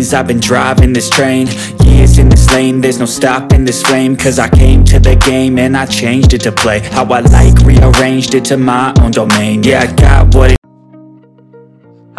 days I've been driving this train, years in this lane, there's no stopping this flame. Cause I came to the game and I changed it to play how I like, rearranged it to my own domain. Yeah, I got what it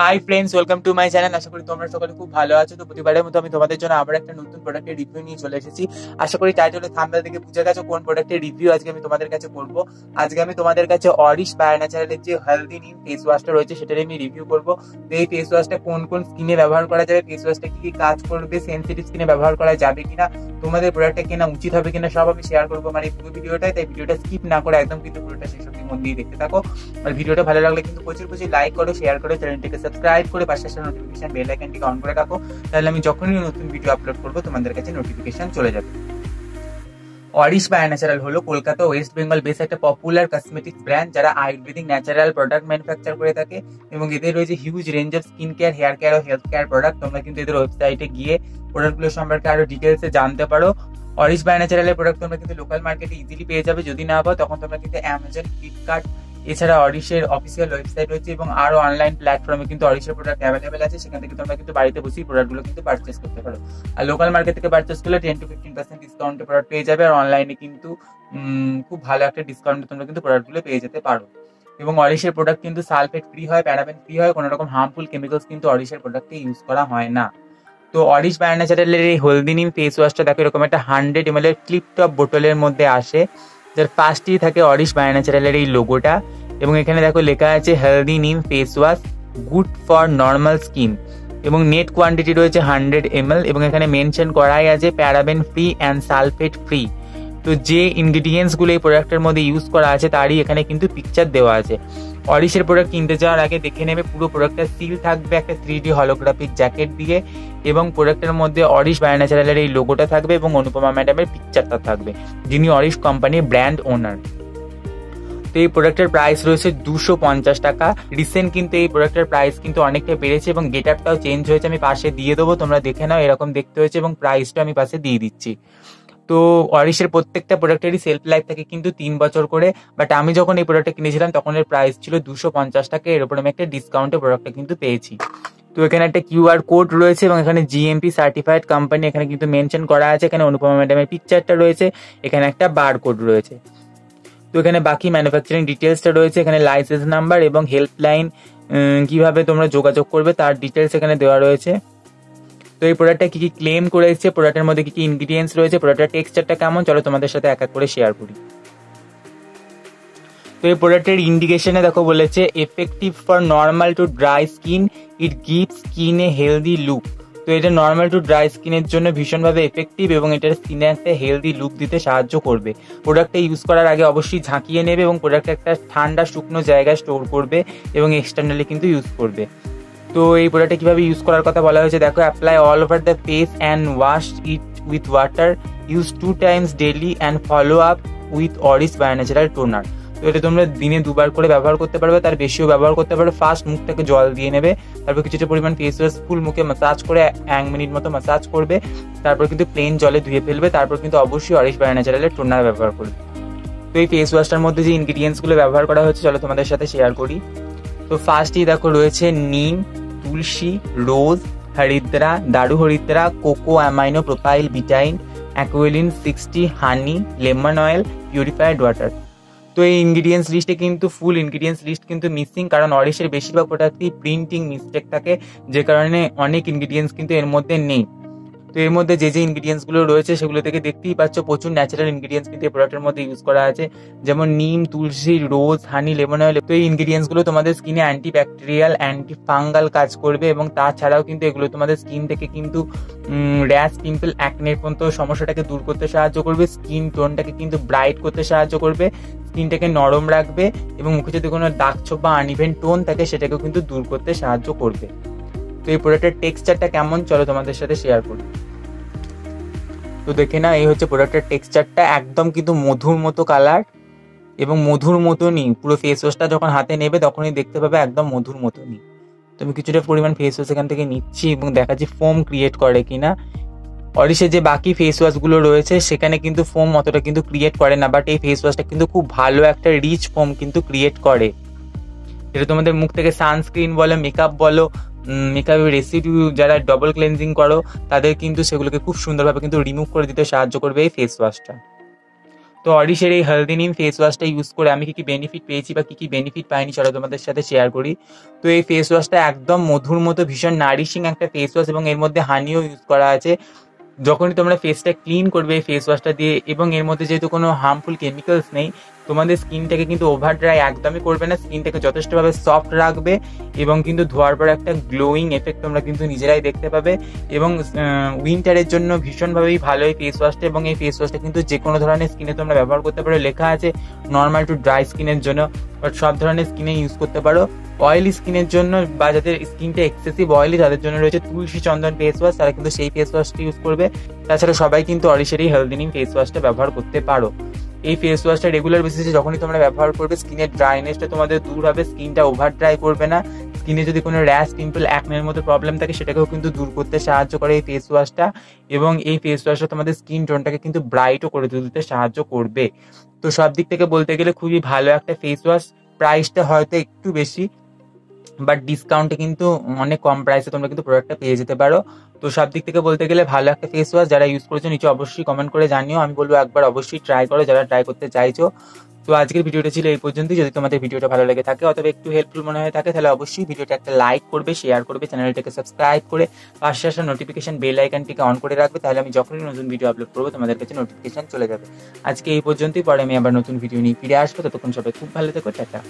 hi friends, welcome to my channel. আশা করি তোমরা সকলে খুব ভালো আছো। তো প্রতিবারের মতো আমি তোমাদের জন্য আবার একটা নতুন প্রোডাক্টের রিভিউ নিয়ে চলে এসেছি। আশা করি টাইটেলে থাম্বনেল থেকে বুঝে গেছো কোন প্রোডাক্টের রিভিউ আজকে আমি তোমাদের কাছে করবো। আজকে আমি তোমাদের কাছে অরিশ বায়ো ন্যাচারালের যে হেলদি নিম ফেস ওয়াশটা রয়েছে সেটার আমি রিভিউ করবো। তো এই ফেস ওয়াশটা কোন কোন স্কিনে ব্যবহার করা যাবে, ফেস ওয়াশটা কি কি কাজ করবে, সেনসিটিভ স্কিনে ব্যবহার করা যাবে কিনা, তোমাদের প্রোডাক্টটা কেনা উচিত হবে কিনা, সব আমি শেয়ার করবো মানে পুরো ভিডিওটাই। তাই ভিডিওটা স্কিপ না করে একদম কিন্তু পুরোটা শেষ অবধি মন দিয়ে দেখতে থাকো। আর ভিডিওটা ভালো লাগলে কিন্তু প্রচুর লাইক করো, শেয়ার করো, চ্যানেলটিকে সাবস্ক্রাইব করে পাশে নোটিফিকেশন বেল আইকনটিকে অন করে রাখো। তাহলে আমি যখনই নতুন ভিডিও আপলোড করবো তোমাদের কাছে নোটিফিকেশন চলে যাবে। অরিশ বায়ো ন্যাচারাল হলো কলকাতা ওয়েস্ট বেঙ্গল বেস একটা পপুলার কসমেটিক্স ব্র্যান্ড যারা আয়ুর্বেদিক ন্যাচারাল প্রোডাক্ট ম্যানুফ্যাকচার করে থাকে এবং এদের রয়েছে huge range of skin care, hair care ও হেলথ কেয়ার প্রোডাক্ট। তোমরা কিন্তু এদের ওয়েবসাইটে গিয়ে প্রোডাক্টগুলো সম্পর্কে আরো ডিটেলসে জানতে পারো। অরিশ বায়ো ন্যাচারালের প্রোডাক্ট তোমরা কিন্তু লোকাল মার্কেটে ইজিলি পেয়ে যাবে। যদি না পাও তখন তোমরা কিন্তু অ্যামাজন, ফ্লিপকার্ট এছাড়া অরিশের অফিসিয়াল ওয়েবসাইট রয়েছে এবং আরো অনলাইন প্ল্যাটফর্মে কিন্তু অরিশের প্রোডাক্ট অ্যাভেলেবেল আছে। সেখান থেকে তোমরা কিন্তু বাড়িতে বসেই প্রোডাক্টগুলো কিন্তু পারচেস করতে পারো। আর লোকাল মার্কেট থেকে পারচেস করলে 10 to 15% ডিসকাউন্টে প্রোডাক্ট পেয়ে যাবে। আর অনলাইনে কিন্তু খুব ভালো একটা ডিসকাউন্টে তোমরা কিন্তু প্রোডাক্টগুলো পেয়ে যেতে পারো। এবং অরিশের প্রোডাক্ট কিন্তু সালফেট ফ্রি হয়, প্যারাবেন ফ্রি হয়, কোনো রকম হার্মফুল কেমিক্যালস কিন্তু অরিশের প্রোডাক্টে ইউজ করা হয় না। তো অরিশ বায়ো ন্যাচারালের এই হেলদি নিম ফেস ওয়াশটা দেখো এরকম একটা 100 ml এর ক্লিপ টপ বোতলের মধ্যে আসে, যার ফার্স্টেই থাকে অরিশ বায়ো ন্যাচারালের এই লোগোটা এবং এখানে দেখো লেখা আছে হেলদি নিম face wash good for normal skin এবং নেট কোয়ান্টিটি রয়েছে 100 ml এবং এখানে মেনশন করাই আছে paraben free and sulphate free. তো যে ইনগ্রিডিয়েন্টস গুলো এই প্রোডাক্টের মধ্যে ইউজ করা আছে তারই এখানে কিন্তু পিকচার দেওয়া আছে। অরিশের প্রোডাক্ট কিনতে যাওয়ার আগে দেখে নেবে পুরো প্রোডাক্টটা সিল থাকবে একটা 3D হলোগ্রাফিক জ্যাকেট দিয়ে এবং প্রোডাক্টের মধ্যে অরিশ বায়ো ন্যাচারালের এই লোগোটা থাকবে এবং অনুপমা ম্যাডামের পিকচারটা থাকবে, যিনি অরিশ কোম্পানির ব্র্যান্ড ওনার। তো এই প্রোডাক্টের প্রাইস রয়েছে 250 টাকা। রিসেন্ট কিন্তু এই প্রোডাক্টের প্রাইস কিন্তু অনেকটা বেড়েছে এবং গেট আপটাও চেঞ্জ হয়েছে। আমি পাশে দিয়ে দেবো, তোমরা দেখে নাও, এরকম দেখতে হয়েছে এবং প্রাইসটা আমি পাশে দিয়ে দিচ্ছি। তো অরিশের প্রত্যেকটা প্রোডাক্টেরই সেলফ লাইফ থাকে কিন্তু 3 বছর করে, বাট আমি যখন এই প্রোডাক্টটা কিনেছিলাম তখন এর প্রাইস ছিল 250 টাকা। এর উপর আমি একটা ডিসকাউন্টে প্রোডাক্টটা কিন্তু পেয়েছি। তো এখানে একটা কিউআর কোড রয়েছে এবং এখানে জিএমপি সার্টিফাইড কোম্পানি এখানে কিন্তু মেনশন করা আছে। এখানে অনুপমা ম্যাডামের পিকচারটা রয়েছে, এখানে একটা বার কোড রয়েছে। তো এখানে বাকি ম্যানুফ্যাকচারিং ডিটেলসটা রয়েছে, এখানে লাইসেন্স নাম্বার এবং হেল্পলাইন কিভাবে তোমরা যোগাযোগ করবে তার ডিটেলস এখানে দেওয়া রয়েছে। তো এই প্রোডাক্টটা কি কি ক্লেম করেছে, প্রোডাক্টের মধ্যে কি কি ইনগ্রিডিয়েন্টস রয়েছে, প্রোডাক্টের টেক্সচারটা কেমন, চলো তোমাদের সাথে এক এক করে শেয়ার করি। তো এই প্রোডাক্টের ইন্ডিকেশনে দেখো বলেছে effective for normal to dry skin, it gives skin A healthy look. তো এটা নর্মাল টু ড্রাই স্কিনের জন্য ভীষণভাবে এফেক্টিভ এবং এটার স্কিনে একটা হেলদি লুক দিতে সাহায্য করবে। প্রোডাক্টটা ইউজ করার আগে অবশ্যই ঝাঁকিয়ে নেবে এবং প্রোডাক্টটা একটা ঠান্ডা শুকনো জায়গায় স্টোর করবে এবং এক্সটার্নালি কিন্তু ইউজ করবে। তো এই প্রোডাক্টটা কিভাবে ইউজ করার কথা বলা হয়েছে দেখো, apply all over the face and wash it with water, use 2 times daily and follow up with Auris bio natural toner. তো এটা তোমরা দিনে 2 বার করে ব্যবহার করতে পারবে, তার বেশিও ব্যবহার করতে পারবে। ফার্স্ট মুখটাকে জল দিয়ে নেবে, তারপর কিছুটা পরিমাণ ফেস ওয়াশ ফুল মুখে ম্যাসাজ করে 1 মিনিট মতো ম্যাসাজ করবে, তারপর কিন্তু প্লেন জলে ধুয়ে ফেলবে, তারপর কিন্তু অবশ্যই অরিশ বায়ো ন্যাচারালের টোনার ব্যবহার করবে। তো এই ফেস ওয়াশটার মধ্যে যে ইনগ্রিডিয়েন্টসগুলো ব্যবহার করা হচ্ছে চলো তোমাদের সাথে শেয়ার করি। তো ফার্স্টই দেখো রয়েছে নিম, তুলসী, রোজ, হরিদ্রা, দারু হরিদ্রা, কোকো অ্যামাইনো প্রোপাইল বিটাইন, অ্যাকুয়েলিন 60, হানি, লেমন অয়েল, পিউরিফাইড ওয়াটার। তো এই ইনগ্রিডিয়েন্টস লিস্টে কিন্তু ফুল ইনগ্রিডিয়েন্টস লিস্ট কিন্তু মিসিং, কারণ অরিশের বেশিরভাগ প্রোডাক্টই প্রিন্টিং মিস্টেক থাকে, যে কারণে অনেক ইনগ্রিডিয়েন্টস কিন্তু এর মধ্যে নেই। তো এর মধ্যে যে ইনগ্রিডিয়েন্টস গুলো রয়েছে সেগুলো থেকে দেখতেই পাচ্ছ প্রচুর ন্যাচারাল ইনগ্রিডিয়েন্টস কিন্তু এই প্রোডাক্টের মধ্যে ইউজ করা আছে, যেমন নিম, তুলসী, রোজ, হানি, লেমন অয়েল। তো এই ইনগ্রিডিয়েন্টস গুলো তোমাদের স্কিনে অ্যান্টি ব্যাকটেরিয়াল, অ্যান্টি ফাঙ্গাল কাজ করবে এবং তাছাড়াও কিন্তু এগুলো তোমাদের স্কিন থেকে কিন্তু র্যাশ, পিম্পল, অ্যাকনের মতো সমস্যাটাকে দূর করতে সাহায্য করবে, স্কিন টোনটাকে কিন্তু ব্রাইট করতে সাহায্য করবে, স্কিনটাকে নরম রাখবে এবং মুখে যদি কোনো দাগ ছোপ বা আনইভেন টোন থাকে সেটাকেও কিন্তু দূর করতে সাহায্য করবে। তো এই প্রোডাক্টের টেক্সচারটা কেমন চলো তোমাদের সাথে শেয়ার করি। তো দেখে না, এই হচ্ছে প্রোডাক্টের টেক্সচারটা, একদম কিন্তু মধুর মতো কালার এবং মধুর মতনই পুরো ফেস ওয়াশটা যখন হাতে নেবে তখনই দেখতে পাবে একদম মধুর মতনই। তো আমি কিছুটা পরিমাণ ফেস ওয়াশ এখান থেকে নিচ্ছি এবং দেখাচ্ছি ফোম ক্রিয়েট করে কিনা। অরিশের যে বাকি ফেস ওয়াশগুলো রয়েছে সেখানে কিন্তু ফোম অতটা কিন্তু ক্রিয়েট করে না, বাট এই ফেস ওয়াশটা কিন্তু খুব ভালো একটা রিচ ফোম কিন্তু ক্রিয়েট করে। যেটা তোমাদের মুখ থেকে সানস্ক্রিন বলো, মেকআপ বলো, মেকআপ রেসিডিউ যারা ডবল ক্লেনজিং করো তাদের কিন্তু সেগুলোকে খুব সুন্দরভাবে কিন্তু রিমুভ করে দিতে সাহায্য করবে এই ফেস ওয়াশটা। তো অরিশের এই হেলদি নিম ফেস ওয়াশটা ইউজ করে আমি কি বেনিফিট পেয়েছি বা কি বেনিফিট পাইনি সেটা তোমাদের সাথে শেয়ার করি। তো এই ফেস ওয়াশটা একদম মধুর মতো ভীষণ নারিশিং একটা ফেস ওয়াশ এবং এর মধ্যে হানিও ইউজ করা আছে। যখনই তোমরা ফেসটা ক্লিন করবে এই ফেস ওয়াশটা দিয়ে এবং এর মধ্যে যেহেতু কোনো হার্মফুল কেমিক্যালস নেই, তোমাদের স্কিনটাকে কিন্তু ওভার ড্রাই একদমই করবে না, স্কিনটাকে যথেষ্টভাবে সফট রাখবে এবং কিন্তু ধোয়ার পর একটা গ্লোয়িং এফেক্ট তোমরা কিন্তু নিজেরাই দেখতে পাবে। এবং উইন্টারের জন্য ভীষণভাবেই ভালো এই ফেস ওয়াশটা এবং এই ফেস ওয়াশটা কিন্তু যে কোনো ধরনের স্কিনে তোমরা ব্যবহার করতে পারো। লেখা আছে নর্মাল টু ড্রাই স্কিনের জন্য, বাট সব ধরনের স্কিনে ইউজ করতে পারো। অয়েলি স্কিনের জন্য বা যাদের স্কিনটা এক্সেসিভ অয়েলি তাদের জন্য রয়েছে তুলসী চন্দন ফেস ওয়াশ, তারা কিন্তু সেই ফেস ওয়াশটা ইউজ করবে। তাছাড়া সবাই কিন্তু অরিশের এই হেলদি নিম ফেস ওয়াশটা ব্যবহার করতে পারো। এই ফেস ওয়াশটা রেগুলার বেসিসে যখনই তোমরা ব্যবহার করবে স্কিনের ড্রাইনেসটা তোমাদের দূর হবে, স্কিনটা ওভার ড্রাই করবে না। স্কিনে যদি কোনো র্যাশ, পিম্পল, অ্যাকনের মতো প্রবলেম থাকে সেটাকেও কিন্তু দূর করতে সাহায্য করে এই ফেস ওয়াশটা। এবং এই ফেস ওয়াশটা তোমাদের স্কিন টোনটাকে কিন্তু ব্রাইটও করে তুলতে সাহায্য করবে। তো সব দিক থেকে বলতে গেলে খুবই ভালো একটা ফেস ওয়াশ। প্রাইসটা হয়তো একটু বেশি, বাট ডিসকাউন্টে কিন্তু অনেক কম প্রাইসে তোমরা কিন্তু প্রোডাক্টটা পেয়ে যেতে পারো। তো সব দিক থেকে বলতে গেলে ভালো একটা ফেস ওয়াশ। যারা ইউজ করেছো নিচে অবশ্যই কমেন্ট করে জানিও। আমি বলবো একবার অবশ্যই ট্রাই করো যারা ট্রাই করতে চাইছো। তো আজকের ভিডিওটা ছিল এই পর্যন্তই। যদি তোমাদের ভিডিওটা ভালো লেগে থাকে অথবা একটু হেল্পফুল মনে হয়ে থাকে তাহলে অবশ্যই ভিডিওটা একটা লাইক করবে, শেয়ার করবে, চ্যানেলটাকে সাবস্ক্রাইব করে পাশে আসা নোটিফিকেশন বেল আইকনটিকে অন করে রাখবে, তাহলে আমি যখনই নতুন ভিডিও আপলোড করবো তোমাদের কাছে নোটিফিকেশন চলে যাবে। আজকে এই পর্যন্তই, পরে আমি আবার নতুন ভিডিও নিয়ে ফিরে আসবো। ততক্ষণ সবাই খুব ভালো থেকো, টাটা।